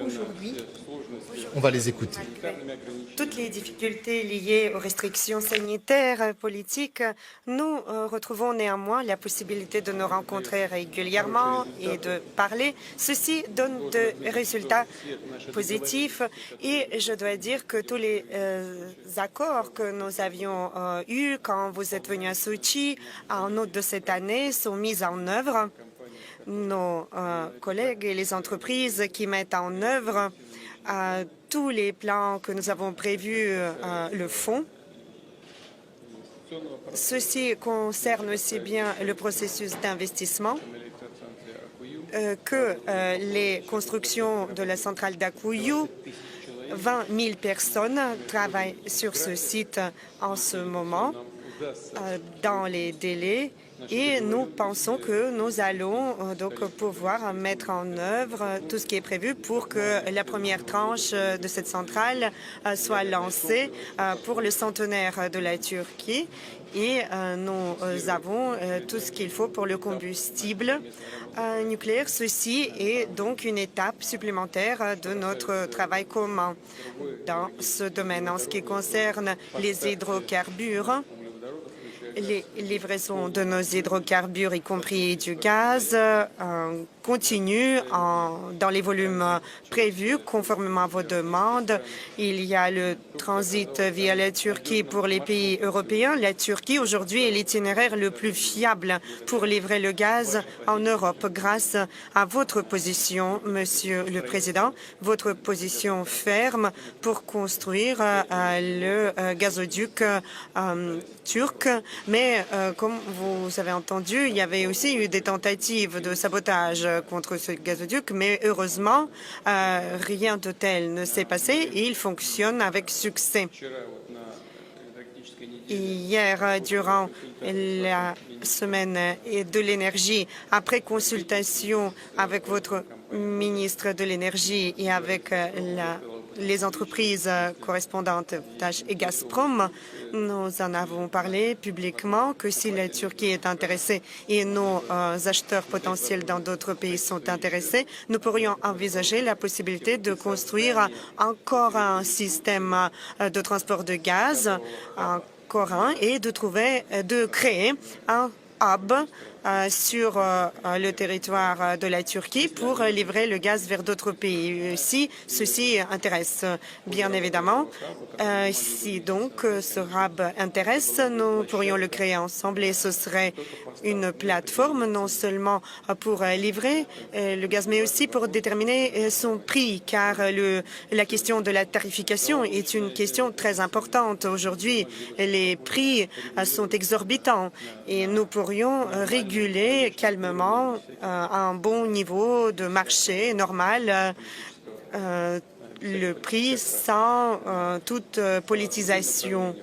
Aujourd'hui, On va les écouter. toutes les difficultés liées aux restrictions sanitaires politiques, nous retrouvons néanmoins la possibilité de nous rencontrer régulièrement et de parler. Ceci donne de résultats positifs et je dois dire que tous les accords que nous avions eus quand vous êtes venus à Sochi en août de cette année sont mis en œuvre. Nos collègues et les entreprises qui mettent en œuvre tous les plans que nous avons prévus le font. Ceci concerne aussi bien le processus d'investissement que les constructions de la centrale d'Akuyu. 20 000 personnes travaillent sur ce site en ce moment dans les délais. Et nous pensons que nous allons donc pouvoir mettre en œuvre tout ce qui est prévu pour que la première tranche de cette centrale soit lancée pour le centenaire de la Turquie. Et nous avons tout ce qu'il faut pour le combustible nucléaire. Ceci est donc une étape supplémentaire de notre travail commun dans ce domaine. En ce qui concerne les hydrocarbures, les livraisons de nos hydrocarbures, y compris du gaz, continuent dans les volumes prévus conformément à vos demandes. Il y a le transit via la Turquie pour les pays européens. La Turquie, aujourd'hui, est l'itinéraire le plus fiable pour livrer le gaz en Europe grâce à votre position, Monsieur le Président, votre position ferme pour construire le gazoduc turc. Mais comme vous avez entendu, il y avait aussi eu des tentatives de sabotage contre ce gazoduc, mais heureusement, rien de tel ne s'est passé et il fonctionne avec succès. Hier, durant la semaine de l'énergie, après consultation avec votre ministre de l'Énergie et avec les entreprises correspondantes, Tash et Gazprom, nous en avons parlé publiquement que si la Turquie est intéressée et nos acheteurs potentiels dans d'autres pays sont intéressés, nous pourrions envisager la possibilité de construire encore un système de transport de gaz, et de créer un hub sur le territoire de la Turquie pour livrer le gaz vers d'autres pays. Si ceci intéresse, bien évidemment, si donc ce hub intéresse, nous pourrions le créer ensemble et ce serait une plateforme non seulement pour livrer le gaz, mais aussi pour déterminer son prix, car la question de la tarification est une question très importante. Aujourd'hui, les prix sont exorbitants et nous pourrions réguler calmement un bon niveau de marché normal le prix sans toute politisation.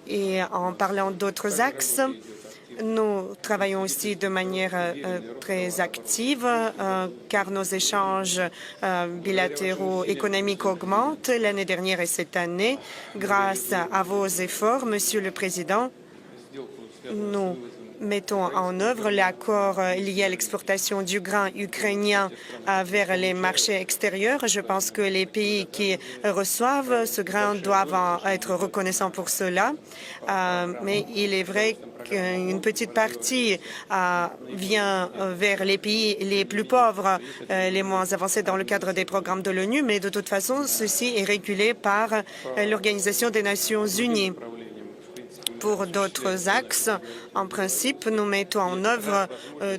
Et en parlant d'autres axes, nous travaillons aussi de manière très active car nos échanges bilatéraux économiques augmentent l'année dernière et cette année. Grâce à vos efforts, Monsieur le Président, nous mettons en œuvre l'accord lié à l'exportation du grain ukrainien vers les marchés extérieurs. Je pense que les pays qui reçoivent ce grain doivent être reconnaissants pour cela. Mais il est vrai qu'une petite partie vient vers les pays les plus pauvres, les moins avancés dans le cadre des programmes de l'ONU, mais de toute façon, ceci est régulé par l'Organisation des Nations Unies. Pour d'autres axes, en principe, nous mettons en œuvre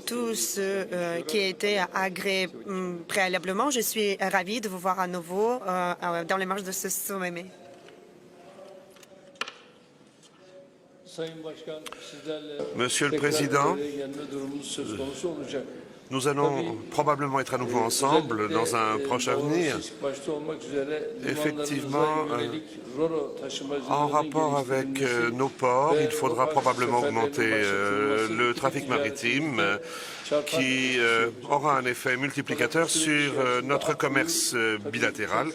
tout ce qui a été agréé préalablement. Je suis ravie de vous voir à nouveau dans les marges de ce sommet. Monsieur le Président, nous allons probablement être à nouveau ensemble dans un proche avenir. Effectivement, en rapport avec nos ports, il faudra probablement augmenter le trafic maritime qui aura un effet multiplicateur sur notre commerce bilatéral.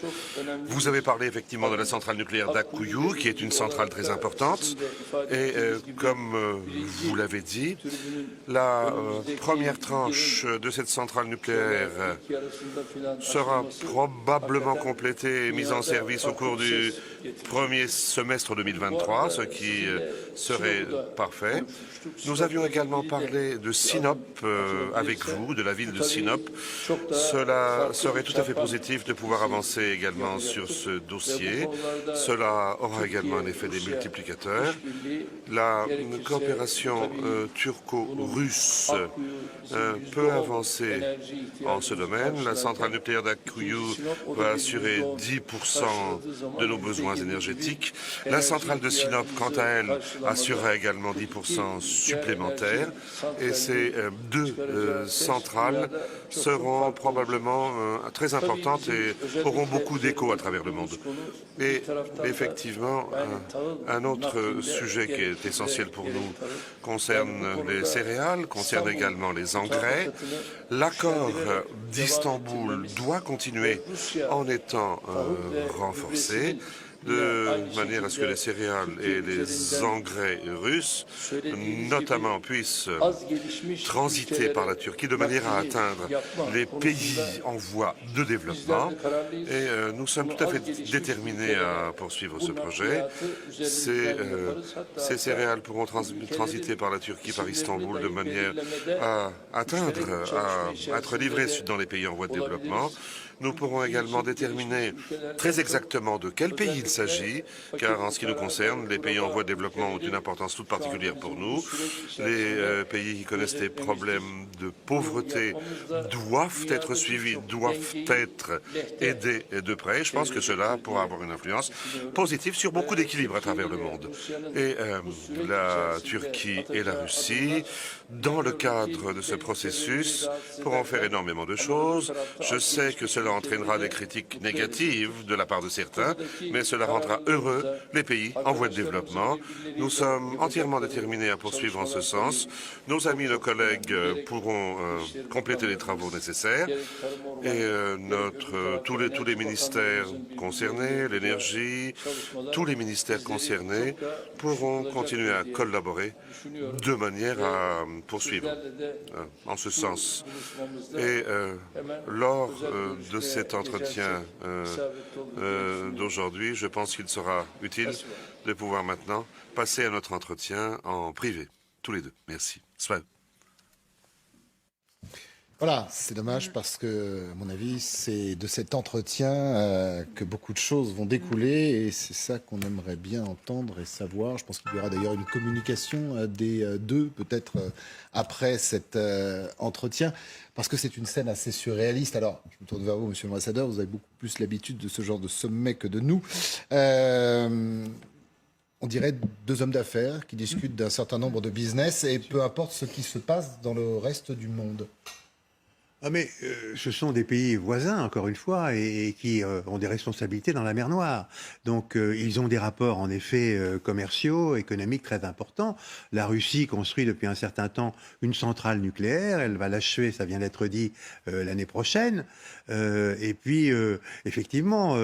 Vous avez parlé effectivement de la centrale nucléaire d'Akuyu, qui est une centrale très importante. Et comme vous l'avez dit, la première tranche de cette centrale nucléaire sera probablement complétée et mise en service au cours du premier semestre 2023, ce qui serait parfait. Nous avions également parlé de Sinop avec vous, de la ville de Sinop. Cela serait tout à fait positif de pouvoir avancer également sur ce dossier. Cela aura également un effet des multiplicateurs. La coopération turco-russe peut avancer en ce domaine. La centrale nucléaire d'Akuyu va assurer 10% de nos besoins énergétiques. La centrale de Sinop, quant à elle, assurera également 10% supplémentaires. Et ces deux centrales seront probablement très importantes et auront beaucoup d'écho à travers le monde. Et effectivement, un autre sujet qui est essentiel pour nous concerne les céréales, concerne également les engrais. L'accord d'Istanbul doit continuer en étant renforcé, de manière à ce que les céréales et les engrais russes, notamment, puissent transiter par la Turquie de manière à atteindre les pays en voie de développement. Et nous sommes tout à fait déterminés à poursuivre ce projet. Ces céréales pourront transiter par la Turquie, par Istanbul, de manière à atteindre, à être livrées dans les pays en voie de développement. Nous pourrons également déterminer très exactement de quel pays il s'agit, car en ce qui nous concerne, les pays en voie de développement ont une importance toute particulière pour nous. Les pays qui connaissent des problèmes de pauvreté doivent être suivis, doivent être aidés de près. Je pense que cela pourra avoir une influence positive sur beaucoup d'équilibres à travers le monde. Et la Turquie et la Russie, dans le cadre de ce processus, pourront faire énormément de choses. Je sais que cela entraînera des critiques négatives de la part de certains, mais cela rendra heureux les pays en voie de développement. Nous sommes entièrement déterminés à poursuivre en ce sens. Nos amis, nos collègues pourront compléter les travaux nécessaires et tous les ministères concernés, l'énergie, tous les ministères concernés pourront continuer à collaborer de manière à poursuivre en ce sens. Et lors de cet entretien d'aujourd'hui, je pense qu'il sera utile de pouvoir maintenant passer à notre entretien en privé, tous les deux. Merci. Sven. Voilà, c'est dommage parce que, à mon avis, c'est de cet entretien que beaucoup de choses vont découler et c'est ça qu'on aimerait bien entendre et savoir. Je pense qu'il y aura d'ailleurs une communication des deux, peut-être après cet entretien, parce que c'est une scène assez surréaliste. Alors, je me tourne vers vous, monsieur l'ambassadeur, vous avez beaucoup plus l'habitude de ce genre de sommet que de nous. On dirait deux hommes d'affaires qui discutent d'un certain nombre de business et peu importe ce qui se passe dans le reste du monde. Ah mais ce sont des pays voisins, encore une fois, et qui ont des responsabilités dans la mer Noire. Donc ils ont des rapports, en effet, commerciaux, économiques très importants. La Russie construit depuis un certain temps une centrale nucléaire. Elle va l'achever, ça vient d'être dit, l'année prochaine. Et puis, effectivement,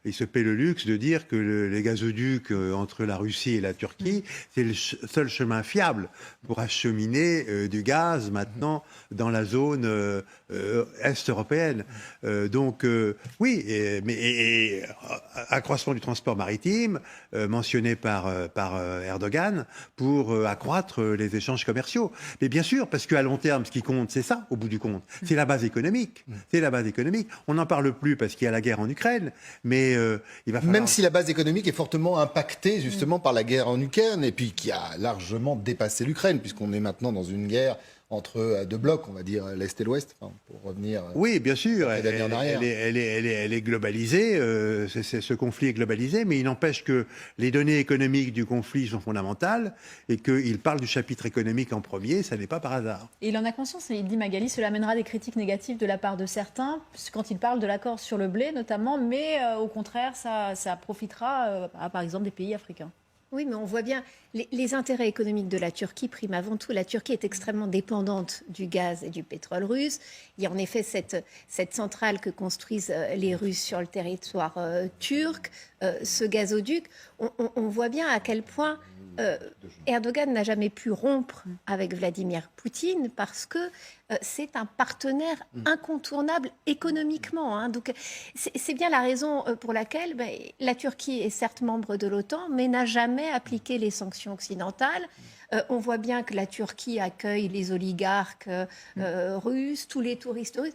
il se paie le luxe de dire que les gazoducs entre la Russie et la Turquie, c'est le seul chemin fiable pour acheminer du gaz maintenant dans la zone est européenne. Donc oui, mais accroissement du transport maritime mentionné par Erdogan pour accroître les échanges commerciaux. Mais bien sûr, parce qu'à long terme, ce qui compte, c'est ça, au bout du compte. C'est la base économique. C'est la base économique. On n'en parle plus parce qu'il y a la guerre en Ukraine, mais il va falloir... Même si la base économique est fortement impactée justement par la guerre en Ukraine et puis qui a largement dépassé l'Ukraine, puisqu'on est maintenant dans une guerre entre deux blocs, on va dire l'Est et l'Ouest, enfin, pour revenir... Oui, bien sûr, elle est globalisée, ce conflit est globalisé, mais il n'empêche que les données économiques du conflit sont fondamentales et qu'il parle du chapitre économique en premier, ça n'est pas par hasard. Et il en a conscience, il dit Magali, cela amènera des critiques négatives de la part de certains, quand il parle de l'accord sur le blé notamment, mais au contraire, ça profitera à par exemple des pays africains. Oui, mais on voit bien, les intérêts économiques de la Turquie priment avant tout. La Turquie est extrêmement dépendante du gaz et du pétrole russe. Il y a en effet cette centrale que construisent les Russes sur le territoire turc, ce gazoduc. On voit bien à quel point Erdogan n'a jamais pu rompre avec Vladimir Poutine parce que c'est un partenaire incontournable économiquement, hein. Donc c'est bien la raison pour laquelle la Turquie est certes membre de l'OTAN, mais n'a jamais appliqué les sanctions occidentales. On voit bien que la Turquie accueille les oligarques russes, tous les touristes russes.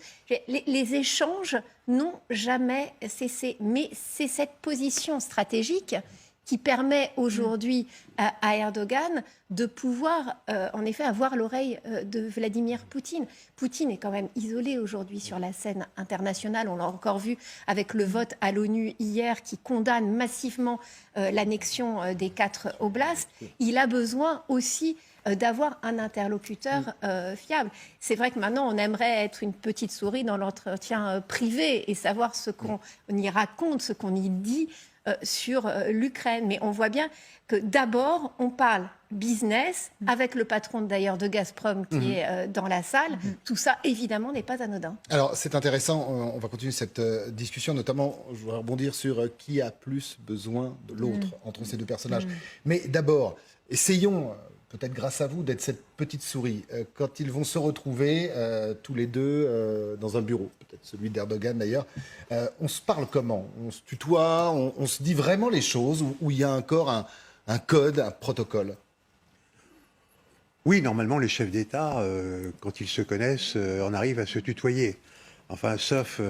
Les échanges n'ont jamais cessé. Mais c'est cette position stratégique qui permet aujourd'hui à Erdogan de pouvoir, en effet, avoir l'oreille de Vladimir Poutine. Poutine est quand même isolé aujourd'hui sur la scène internationale. On l'a encore vu avec le vote à l'ONU hier qui condamne massivement l'annexion des 4 oblasts. Il a besoin aussi d'avoir un interlocuteur fiable. C'est vrai que maintenant, on aimerait être une petite souris dans l'entretien privé et savoir ce qu'on y raconte, ce qu'on y dit sur l'Ukraine. Mais on voit bien que d'abord, on parle business, avec le patron d'ailleurs de Gazprom qui est dans la salle. Tout ça, évidemment, n'est pas anodin. Alors, c'est intéressant, on va continuer cette discussion, notamment, je voudrais rebondir sur qui a plus besoin de l'autre entre ces deux personnages. Mais d'abord, essayons, peut-être grâce à vous, d'être cette petite souris. Quand ils vont se retrouver tous les deux dans un bureau, peut-être celui d'Erdogan d'ailleurs, on se parle comment? On se tutoie, on se dit vraiment les choses, ou il y a encore un code, un protocole? Oui, normalement, les chefs d'État, quand ils se connaissent, en arrivent à se tutoyer. Enfin, sauf,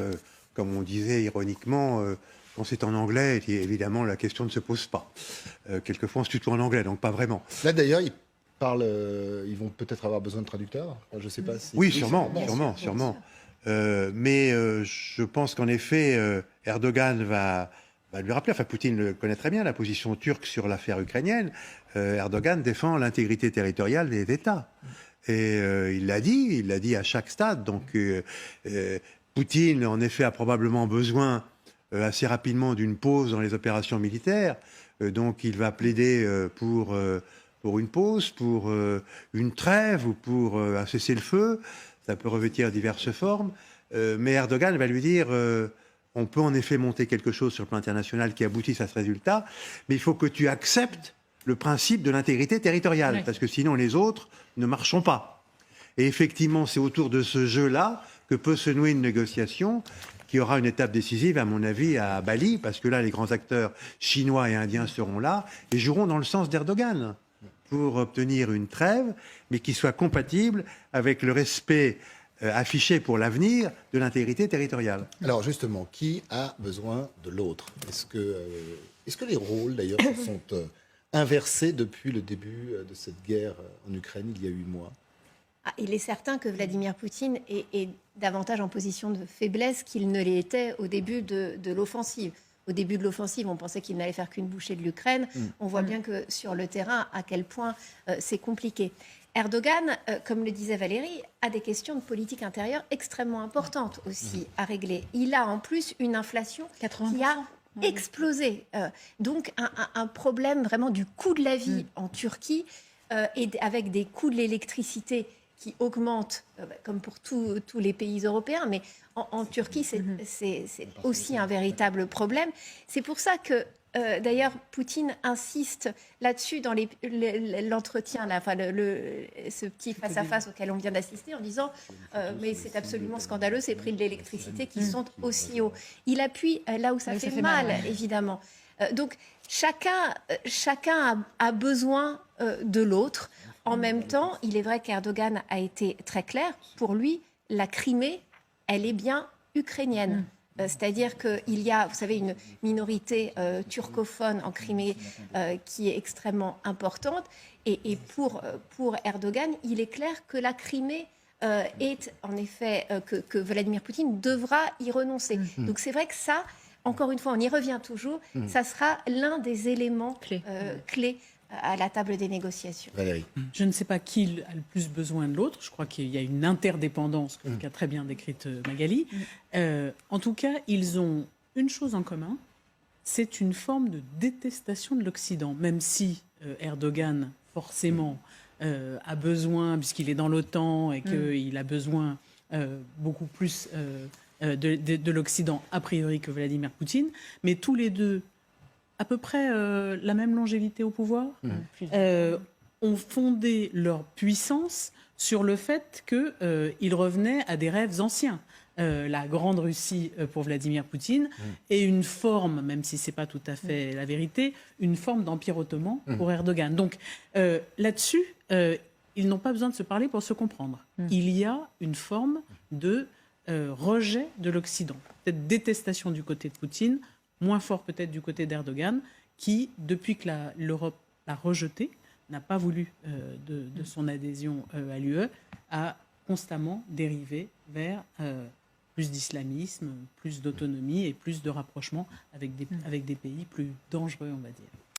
comme on disait ironiquement, quand c'est en anglais, évidemment, la question ne se pose pas. Quelquefois, on se tutoie en anglais, donc pas vraiment. Là d'ailleurs, ils parlent, ils vont peut-être avoir besoin de traducteurs. Je ne sais pas si... Oui, sûrement. Mais je pense qu'en effet, Erdogan va lui rappeler, enfin Poutine le connaît très bien, la position turque sur l'affaire ukrainienne. Erdogan défend l'intégrité territoriale des États. Et il l'a dit à chaque stade. Donc Poutine, en effet, a probablement besoin assez rapidement d'une pause dans les opérations militaires. Donc il va plaider pour une pause, pour une trêve ou pour un cessez-le-feu. Ça peut revêtir diverses formes. Mais Erdogan va lui dire... on peut en effet monter quelque chose sur le plan international qui aboutisse à ce résultat, mais il faut que tu acceptes le principe de l'intégrité territoriale, parce que sinon les autres ne marcheront pas. Et effectivement, c'est autour de ce jeu-là que peut se nouer une négociation qui aura une étape décisive, à mon avis, à Bali, parce que là, les grands acteurs chinois et indiens seront là et joueront dans le sens d'Erdogan pour obtenir une trêve, mais qui soit compatible avec le respect affiché pour l'avenir de l'intégrité territoriale. Alors justement, qui a besoin de l'autre? Est-ce que les rôles d'ailleurs se sont inversés depuis le début de cette guerre en Ukraine il y a 8 mois? Il est certain que Vladimir Poutine est davantage en position de faiblesse qu'il ne l'était au début de l'offensive. Au début de l'offensive, on pensait qu'il n'allait faire qu'une bouchée de l'Ukraine. On voit bien que sur le terrain, à quel point c'est compliqué. Erdogan, comme le disait Valérie, a des questions de politique intérieure extrêmement importantes aussi à régler. Il a en plus une inflation qui a explosé. Donc un problème vraiment du coût de la vie en Turquie et avec des coûts de l'électricité qui augmentent, comme pour tous les pays européens. Mais en Turquie, c'est aussi un véritable problème. C'est pour ça que d'ailleurs, Poutine insiste là-dessus dans l'entretien, ce petit face-à-face auquel on vient d'assister, en disant mais c'est absolument scandaleux ces prix de l'électricité qui sont aussi hauts. Il appuie là où ça fait mal, évidemment. Donc chacun a besoin de l'autre. En même temps, il est vrai qu'Erdogan a été très clair. Pour lui, la Crimée, elle est bien ukrainienne. C'est-à-dire qu'il y a, vous savez, une minorité turcophone en Crimée qui est extrêmement importante. Et pour Erdogan, il est clair que la Crimée est, en effet, que Vladimir Poutine devra y renoncer. Donc c'est vrai que ça, encore une fois, on y revient toujours, ça sera l'un des éléments clés à la table des négociations. Valérie. Je ne sais pas qui a le plus besoin de l'autre. Je crois qu'il y a une interdépendance qu'a très bien décrite Magali. En tout cas, ils ont une chose en commun, c'est une forme de détestation de l'Occident, même si Erdogan, forcément, a besoin, puisqu'il est dans l'OTAN et qu'il a besoin beaucoup plus de l'Occident, a priori, que Vladimir Poutine, mais tous les deux à peu près la même longévité au pouvoir. ont fondé leur puissance sur le fait qu'ils revenaient à des rêves anciens. La grande Russie pour Vladimir Poutine est une forme, même si ce n'est pas tout à fait la vérité, une forme d'empire ottoman pour Erdogan. Donc là-dessus, ils n'ont pas besoin de se parler pour se comprendre. Il y a une forme de rejet de l'Occident, peut-être détestation du côté de Poutine, moins fort peut-être du côté d'Erdogan, qui, depuis que l'Europe l'a rejeté, n'a pas voulu de son adhésion à l'UE, a constamment dérivé vers plus d'islamisme, plus d'autonomie et plus de rapprochement avec des pays plus dangereux, on va dire.